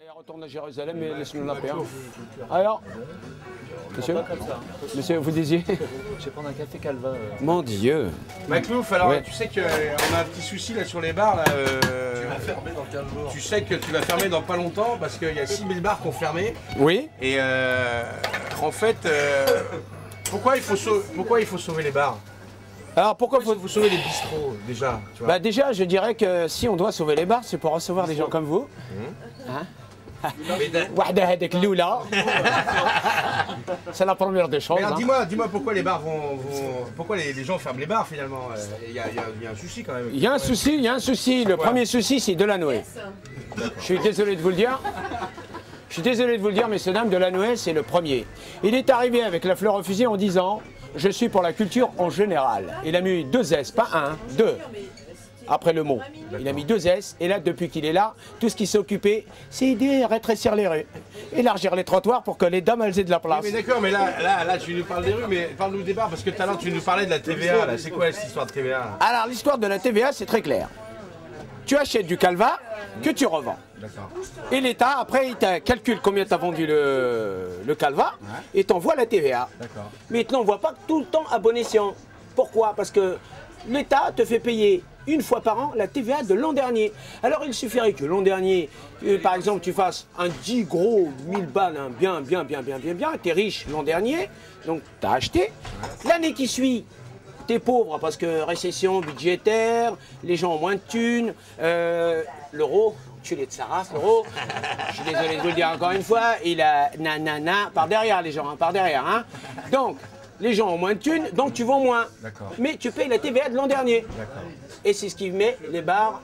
Et retourne à Jérusalem et laisse-nous la paix. Alors, monsieur, vous disiez? Je vais prendre un café Calvin. Mon Dieu. Maclouf, alors Ouais. tu sais qu'on a un petit souci là sur les bars. Là, Tu vas fermer dans 15 jours. tu sais que tu vas fermer dans pas longtemps parce qu'il y a 6000 bars qui ont fermé. Oui. Et en fait, pourquoi il faut sauver les bars? Alors pourquoi Pourquoi faut... faut sauver les bistrots déjà, tu vois? Bah déjà, je dirais que si on doit sauver les bars, c'est pour recevoir des gens comme vous. Hein? Wahda hadak loula. C'est la première des choses. Mais alors, Hein. dis-moi pourquoi les bars pourquoi les gens ferment les bars finalement? Il y a un souci quand même. Il y a un souci, il y a un souci. Le premier souci, c'est Delanoë. Je suis désolé de vous le dire. Je suis désolé de vous le dire, messieurs, dames, Delanoë, c'est le premier. Il est arrivé avec la fleur au fusil en disant « Je suis pour la culture en général ». Il a mis 2 S, pas 1, 2. Après le mot. Il a mis 2 S, et là, depuis qu'il est là, tout ce qui s'est occupé, c'est aider à rétrécir les rues, élargir les trottoirs pour que les dames, elles aient de la place. Mais d'accord, mais là, tu nous parles des rues, mais parle-nous des bars, parce que tout à l'heure, tu nous parlais de la TVA, là. C'est quoi cette histoire de TVA, là? Alors, l'histoire de la TVA, c'est très clair. Tu achètes du calva que tu revends. D'accord. Et l'État, après, il te calcule combien tu as vendu le calva et t'envoie la TVA. D'accord. Mais il ne t'envoie pas tout le temps à bon escient. Pourquoi? Parce que l'État te fait payer une fois par an la TVA de l'an dernier. Alors il suffirait que l'an dernier, par exemple, tu fasses un 10 gros 1000 balles, hein, bien, tu es riche l'an dernier, donc tu as acheté. L'année qui suit, tu es pauvre parce que récession budgétaire, les gens ont moins de thunes, l'euro, tu l'es de sa race, l'euro. Je suis désolé de vous le dire encore une fois, il a nanana par derrière les gens, hein, par derrière. Hein. Donc, les gens ont moins de thunes, donc tu vends moins. Mais tu payes la TVA de l'an dernier. Et c'est ce qui met les bars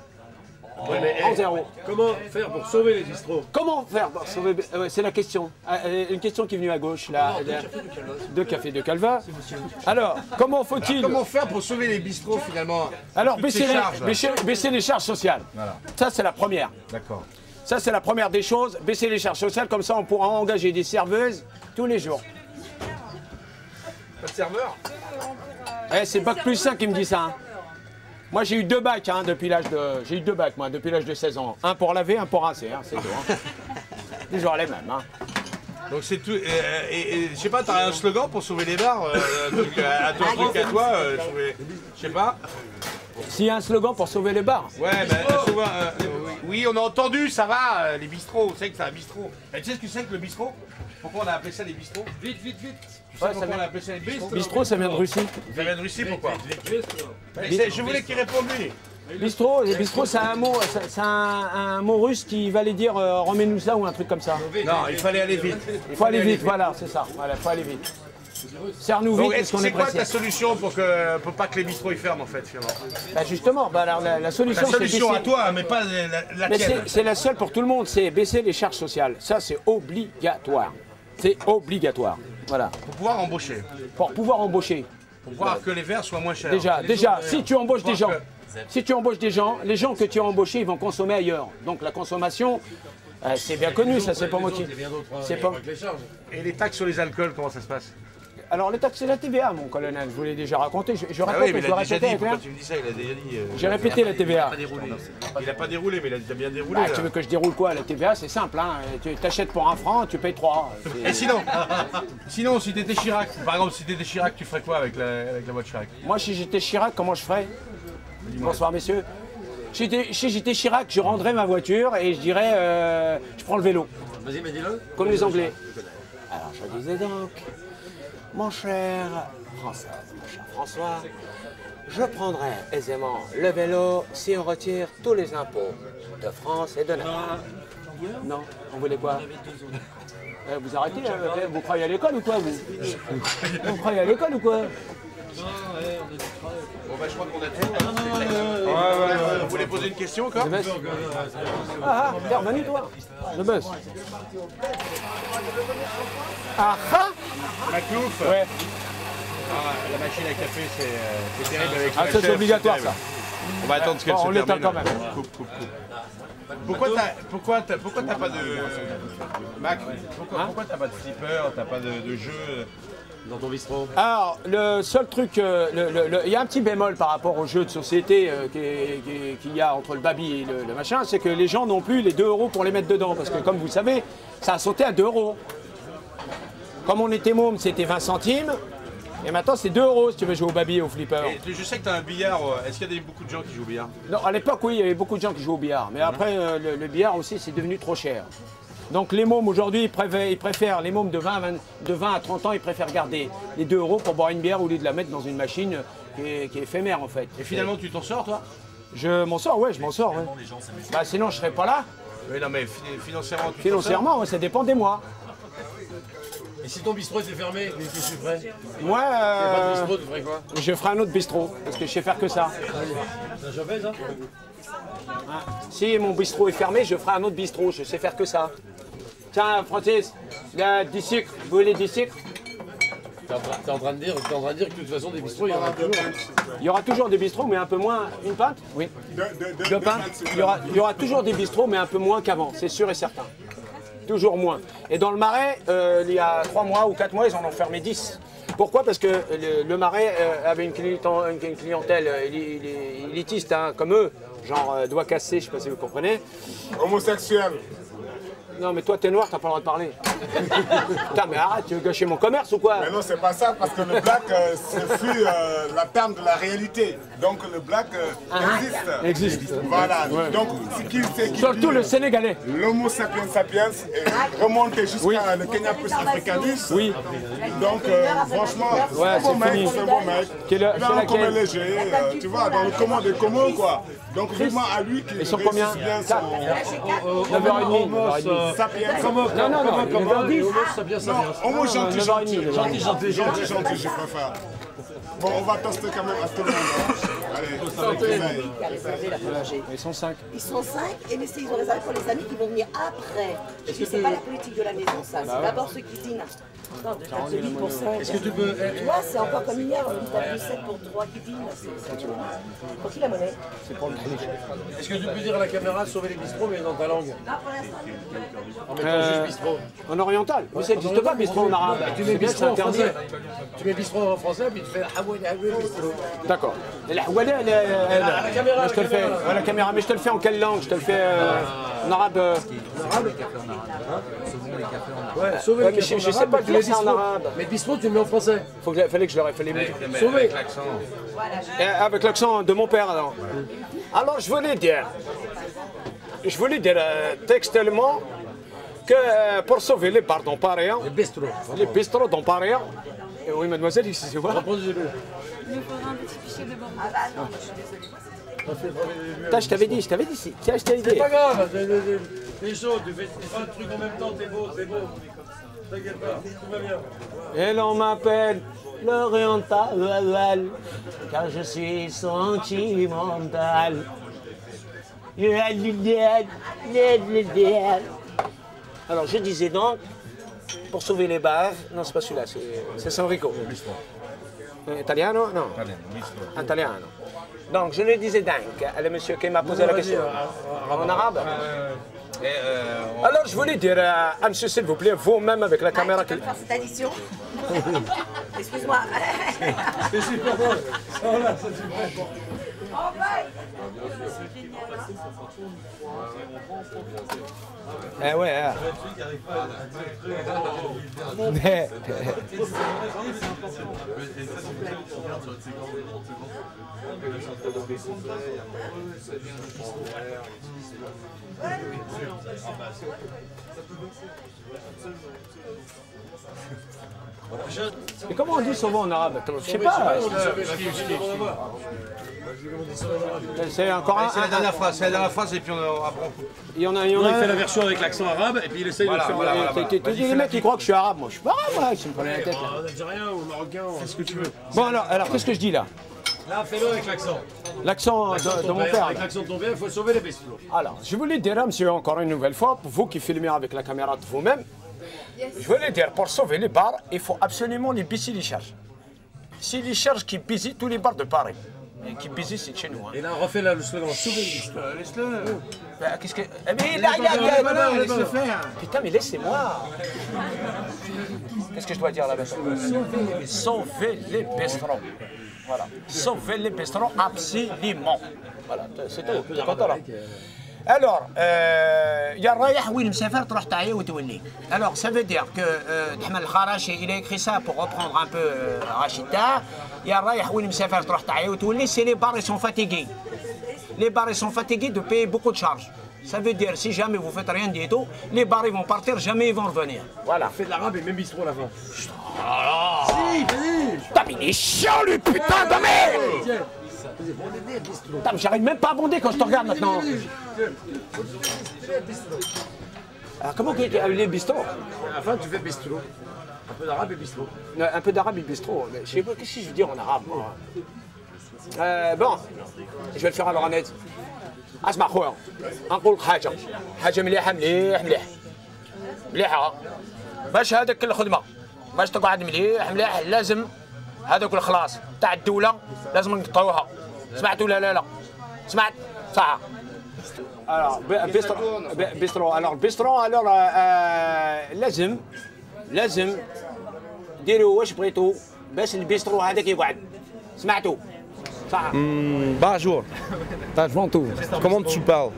en zéro. Comment faire pour sauver les bistrots? Comment faire pour sauver... c'est la question. Une question qui est venue à gauche, là. Deux cafés de Calva. Alors, comment faut-il... Comment faire pour sauver les bistrots finalement? Alors, Toutes ces charges, là. baisser les charges sociales. Voilà. Ça, c'est la première. D'accord. Ça, c'est la première des choses. Baisser les charges sociales, comme ça, on pourra engager des serveuses tous les jours. Pas de serveur? Eh, c'est Bac plus 5 qui me dit ça. Hein. Moi, j'ai eu 2 bacs hein, depuis l'âge de... J'ai eu 2 bacs, moi, depuis l'âge de 16 ans. Un pour laver, un pour rincer, hein, c'est tout. Hein. Toujours les mêmes. Hein. Donc c'est tout. Et je sais pas, t'as un slogan pour sauver les bars? Un truc à toi, je sais pas. S'il y a un slogan pour sauver les bars. Ouais, ben souvent. Oui, on a entendu, ça va, les bistrots. C'est que c'est un bistrot. Et tu sais ce que c'est que le bistrot? Pourquoi on a appelé ça les bistrots? Vite. Tu sais Ouais, pourquoi on a appelé ça les bistrots? Bistrot, ça vient de Russie. Ça vient de Russie, pourquoi? Je voulais qu'il réponde lui. Bistrot, c'est un mot, c'est un mot russe qui va aller dire remets-nous ça ou un truc comme ça. Non, il fallait aller vite. Il faut aller vite, voilà, c'est ça. Voilà, il faut aller vite. Serre-nous vite Donc, parce qu'on est c'est quoi pressé. ta solution pour pas que les bistrots ils ferment en fait finalement? Bah justement, bah alors la solution, La solution c'est à toi, mais pas la mais tienne. c'est la seule pour tout le monde, c'est baisser les charges sociales. Ça, c'est obligatoire. C'est obligatoire. Voilà. Pour pouvoir embaucher. Pour pouvoir embaucher. Pour voir que les verres soient moins chers. Déjà, si tu embauches des gens, que- si tu embauches des gens, les gens que tu as embauchés, ils vont consommer ailleurs. Donc la consommation, c'est bien connu, ça, c'est pas moi qui. C'est pas. Et les taxes sur les alcools, comment ça se passe? Alors les taxes, c'est la TVA, mon colonel. Je vous l'ai déjà raconté. Je Ah répète, oui, mais je il dois a déjà répéter. dit, pourquoi Claire. tu me dis ça? Il a déjà dit. J'ai répété la TVA. Il n'a pas déroulé, mais il a déjà bien déroulé. Bah, là. tu veux que je déroule quoi? La TVA, c'est simple. Hein. Tu t'achètes pour 1 franc, tu payes 3. Et sinon, si t'étais Chirac, par exemple, si t'étais Chirac, tu ferais quoi avec la voix de Chirac? Moi, si j'étais Chirac, comment je ferais? Bonsoir, messieurs. Si j'étais Chirac, je rendrais ma voiture et je dirais je prends le vélo. Vas-y, mais dis-le. Comme les Anglais. Alors, je disais donc, mon cher François, je prendrais aisément le vélo si on retire tous les impôts de France et de Navarre. Non, on voulait quoi? Vous arrêtez, vous croyez à l'école ou quoi vous croyez à l'école ou quoi? Bon, bah, je crois qu'on a tout. Vous voulez poser une question encore? Ah, t'es revenu toi? Le buzz. Ah ah. Maclouf. Ouais. Ah, la machine à café, c'est terrible avec Ah, la ça c'est chef, obligatoire terrible. ça. On va attendre ce qu'elle Bon, se on l'éteint termine. quand même. Coupe. Pourquoi t'as pas de... Mac, pourquoi t'as pas de flipper, t'as pas de jeu dans ton bistrot? Alors, le seul truc, il y a un petit bémol par rapport aux jeux de société qu'il y a entre le babi et le machin, c'est que les gens n'ont plus les 2 € pour les mettre dedans. Parce que comme vous savez, ça a sauté à 2 €. Comme on était môme, c'était 20 centimes. Et maintenant, c'est 2 € si tu veux jouer au babi et au flipper. Et je sais que tu as un billard. Est-ce qu'il y a beaucoup de gens qui jouent au billard? Non, à l'époque, oui, il y avait beaucoup de gens qui jouaient au billard. Mais après, le billard aussi, c'est devenu trop cher. Donc les mômes aujourd'hui, ils préfèrent, les mômes de 20 à 30 ans, ils préfèrent garder les 2 € pour boire une bière au lieu de la mettre dans une machine qui est éphémère en fait. Et finalement, tu t'en sors toi? Je m'en sors, ouais, je m'en sors. Ouais. Bah, sinon, je serais pas là. Oui, non, mais financièrement, tu Financièrement, ouais, ça dépend des mois. Et si ton bistrot était fermé, qu'est-ce que tu ferais? Moi, Pas de bistrot, tu ferais quoi? je ferai un autre bistrot, parce que je sais faire que ça. Ça je fais ça? Si mon bistrot est fermé, je ferai un autre bistrot, je sais faire que ça. Tiens, Francis, il y a du sucre, vous voulez du sucre? T'es en train de dire que de toute façon des bistrots, il y en a toujours. Il y aura toujours des bistrots, mais un peu moins. Une pinte? Oui. Deux pintes. Il y aura toujours des bistrots, mais un peu moins qu'avant, c'est sûr et certain. Toujours moins. Et dans le Marais, il y a 3 mois ou 4 mois, ils en ont fermé 10. Pourquoi? Parce que le Marais avait une clientèle élitiste, hein, comme eux, genre doigts cassés, je ne sais pas si vous comprenez. Homosexuel. Non, mais toi, t'es noir, t'as pas le droit de parler. Putain, mais arrête, tu veux gâcher mon commerce ou quoi? Mais non, c'est pas ça, parce que le black, ce fut la terme de la réalité. Donc le black Existe. Voilà. Ouais. Donc, ce qu'il sait qui Surtout dit, le Sénégalais. l'homo sapiens sapiens est remonté jusqu'à le Kenya plus africanus. Oui. Donc, franchement, Ouais, c'est un bon c'est mec, fini. c'est un bon mec. C'est Dans le commun laquelle? léger, tu vois, dans le commun des communs, quoi. Donc, vivement à lui qui Ils sont combien? réussit bien son 9h30. 9h30. sapiens. Non, non, non, 9h10. Ça bien, ça Non, bien. homo gentil, 9h30. gentil, gentil, je préfère. Bon, on va toaster quand même à tout le monde. Hein. Allez, santé. Qui a réservé la boulangerie. Ils sont 5. Ils sont 5 et mais ils ont réservé pour les amis qui vont venir après. C'est pas la politique de la maison ça, c'est d'abord ceux qui dînent. Non, de table de 8 pour 5. Est-ce que tu peux. Tu vois, c'est encore comme hier, une table de 7 pour 3 qui dînent. Pour qui la monnaie? Est-ce que tu peux dire à la caméra de sauver les bistrots, mais dans ta langue? Non, pour l'instant. En mettant juste bistrot. En oriental. Mais ça n'existe pas, bistrot en arabe. Tu C'est mets bien, c'est bistrot en interdit. français. Tu mets bistrot en français, puis tu fais bistrot. D'accord. La hawala, la caméra, je te le fais. Ouais, la caméra, mais je te le fais en quelle langue? Je te le fais en arabe. Ouais, sauver Ouais, les mais cafés je en sais arabe, pas mais tu dire mets ça en bistrot. arabe. Mais bistrot, tu le mets en français. Fallait que je leur ai fait les mots. Sauver. Avec l'accent de mon père, alors. Alors, je voulais dire textuellement que pour sauver les bars dans Paris, Les bistrots. les bistrots dans Paris, oui, mademoiselle, ici, c'est quoi? Reposez-le. Il me faudra un petit fichier de bord. Ah bah non, je suis désolée. Putain, je t'avais dit, tiens, je t'avais dit. C'est pas grave, t'es chaud, tu fais pas de trucs en même temps, t'es beau. T'inquiète pas, tout va bien. Et l'on m'appelle l'oriental, car je suis sentimental. Alors, je disais donc, pour sauver les baves, non, c'est pas celui-là, c'est Sanrico. Italiano? Non. Italiano. Donc, je le disais donc à le monsieur qui m'a posé la question. En arabe? Alors, je voulais dire à monsieur, s'il vous plaît, vous-même avec la caméra. Tu peux faire cette addition? Excuse-moi. C'est super drôle. Oh là, ça tu fais. Eh ouais. Mais... Mais comment on dit souvent en arabe? Je sais pas. C'est encore un. C'est la dernière phrase, et puis après on coupe. Il y en a. Il fait la version avec l'accent arabe et puis il essaye de le faire. Voilà. Les mecs qui croient que je suis arabe, moi je suis pas arabe, moi, je me prenais la tête. En algérien ou marocain, ce que tu veux. Bon alors qu'est-ce que je dis là? Là, fais-le avec l'accent. L'accent de mon père. Avec là. l'accent de ton père, il faut sauver les bistrots. Alors, je voulais dire, monsieur, encore une nouvelle fois, pour vous qui filmez avec la caméra de vous-même, je voulais dire, pour sauver les bars, il faut absolument les baisser les charges. C'est les charges qui baisent tous les bars de Paris. Et qui baisent, c'est chez nous. Hein. Et là, refais là le slogan, sauver les bistrots. Laisse-le. Bah, qu'est-ce que. Mais là, Laisse-le faire. putain, mais laissez-moi. Qu'est-ce que je dois dire là-bas? Sauver les bistrots. Voilà. Sauver les bistrots, absolument. Voilà, c'est tout. T'es content là? Alors, يا رايح وين مسافر تروح تعيا وتولي. Alors, ça veut dire que تحمل الخراشي il a écrit ça pour reprendre un peu Rachida. يا رايح وين مسافر تروح تعيا وتولي, c'est les bars ils sont fatigués. Les bars ils sont fatigués de payer beaucoup de charges. Ça veut dire si jamais vous faites rien du tout, les bars ils vont partir, jamais ils vont revenir. Voilà. Fais de l'arabe et même bistrot à la fin. Si, vas-y. Putain, mais il est chiant lui, putain de merde. Putain, mais j'arrive même pas à bonder quand je te regarde maintenant. Alors comment que les bistrots? À la fin, tu fais bistrot. Un peu d'arabe et bistrot. Un peu d'arabe et bistrot. Mais je sais pas, qu'est-ce que je veux dire en arabe moi. Bon, je vais le faire à l'oranette. اسمع خويا نقول لك حاجه مليحه مليح مليحه باش هذاك الخدمه باش تقعد مليح لازم هذاك الخلاص تاع الدوله لازم نقطعوها سمعت ولا لا سمعت صح بيسترو لازم ديروا واش بغيتوا باش البيسترو هذاك يقعد سمعتوا صح Bonjour. Comment tu parles?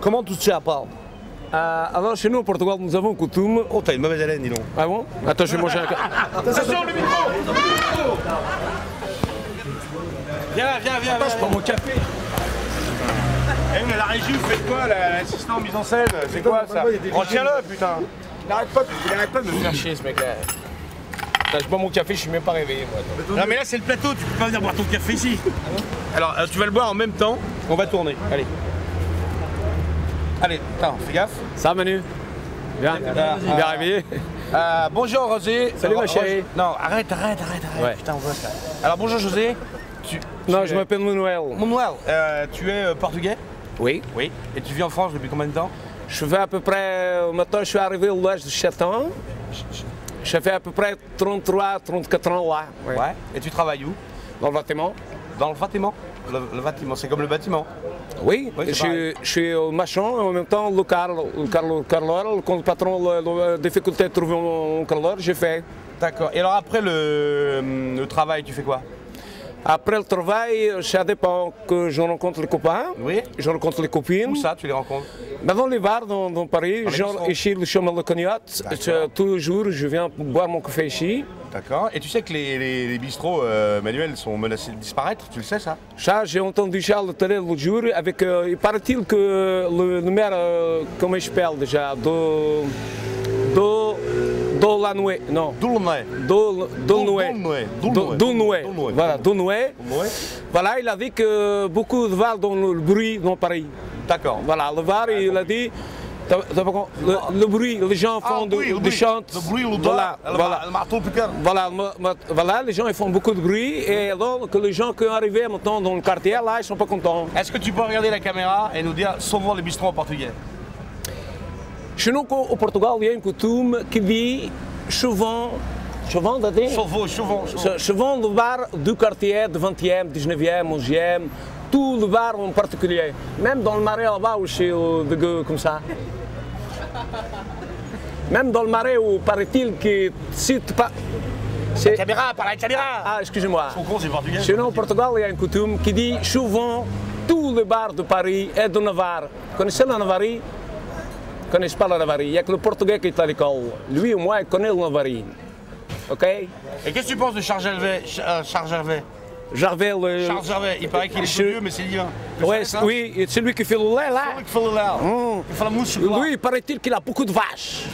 Comment tu parles? Alors chez nous au Portugal nous avons coutume. Oh, t'as une mauvaise haleine, dis donc. Ah bon? Attends, je vais manger un. Attention, le micro. Viens. Attends, je prends mon café. Eh mais la régie, vous faites quoi, l'assistant mise en scène? C'est quoi ça? Retiens-le, putain. Il arrête pas de me faire chier ce mec-là. Je bois mon café, je suis même pas réveillé moi. Non mais là c'est le plateau, tu peux pas venir boire ton café ici. Alors tu vas le boire en même temps, on va tourner. Allez. Allez, attends, fais gaffe. Ça Manu? Bien réveillé. Bonjour José. Salut ma chérie. Non, arrête. Ouais. Putain, on voit ça. Alors bonjour José. Non, je m'appelle Manuel. Manuel, tu es portugais? Oui. Oui. Et tu vis en France depuis combien de temps? Je fais à peu près, maintenant je suis arrivé à l'âge de 7 ans. Je fais à peu près 33-34 ans là. Ouais. Et tu travailles où? Dans le bâtiment. Dans le bâtiment? Le bâtiment, c'est comme le bâtiment? Oui, je suis au machin et en même temps le carreleur. Quand le patron a difficulté de trouver un carreleur, j'ai fait. D'accord. Et alors après le travail, tu fais quoi? Après le travail, ça dépend que je rencontre les copains, oui. Je rencontre les copines. Où ça, tu les rencontres? Dans les bars, dans Paris, genre ici, le chemin de Cognac. Tous les jours, je viens boire mon café ici. D'accord. Et tu sais que les bistrots manuels sont menacés de disparaître, tu le sais ça? Ça, j'ai entendu ça le télé l'autre jour, avec, il paraît-il que le maire, comment il s'appelle déjà, Dolnoué, non. Dolnoué. Voilà, Dolnoué. Voilà, il a dit que beaucoup de VAR dans le bruit dans Paris. D'accord. Voilà, le VAR, il a dit. Le bruit, les gens font des chants. Le bruit, le voilà, les gens ils font beaucoup de bruit et donc les gens qui sont arrivés maintenant dans le quartier là, ils sont pas contents. Est-ce que tu peux regarder la caméra et nous dire sauvons les bistrots en portugais? Chez nous au Portugal, il y a une coutume qui dit souvent le bar du quartier, du 20e, 19e, 11e, tout le bar en particulier. Même dans le marais là-bas où c'est comme ça. Même dans le marais où paraît-il que cite pas. La caméra, par la caméra. Ah, excusez-moi. C'est portugais. Chez nous au Portugal, il y a une coutume qui dit souvent tous les bars de Paris et de Navarre. Connaissez la Navarie? Ne connaissent pas la Navarie. Il n'y a que le portugais qui est à l'école. Lui, au moins, il connaît la Navarie. Ok? Et qu'est-ce que tu penses de Charles Gervais? Charles Gervais, il paraît qu'il est vieux, mais c'est divin. Ouais, oui, c'est lui qui fait le lait là. C'est lui qui fait le lait. Il fait la mousse. Lui, il paraît-il qu'il a beaucoup de vaches.